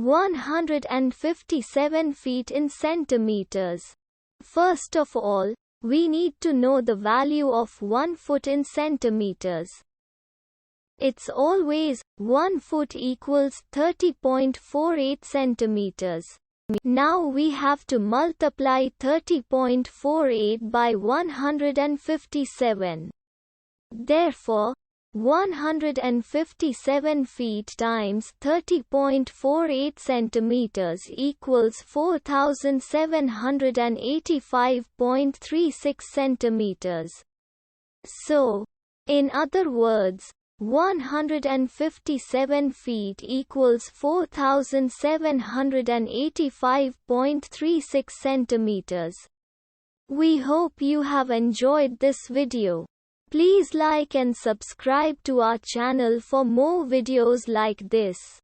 157 feet in centimeters. First of all, we need to know the value of 1 foot in centimeters. It's always 1 foot equals 30.48 centimeters. Now we have to multiply 30.48 by 157. Therefore, 157 feet times 30.48 centimeters equals 4785.36 centimeters. So, in other words, 157 feet equals 4785.36 centimeters. We hope you have enjoyed this video. Please like and subscribe to our channel for more videos like this.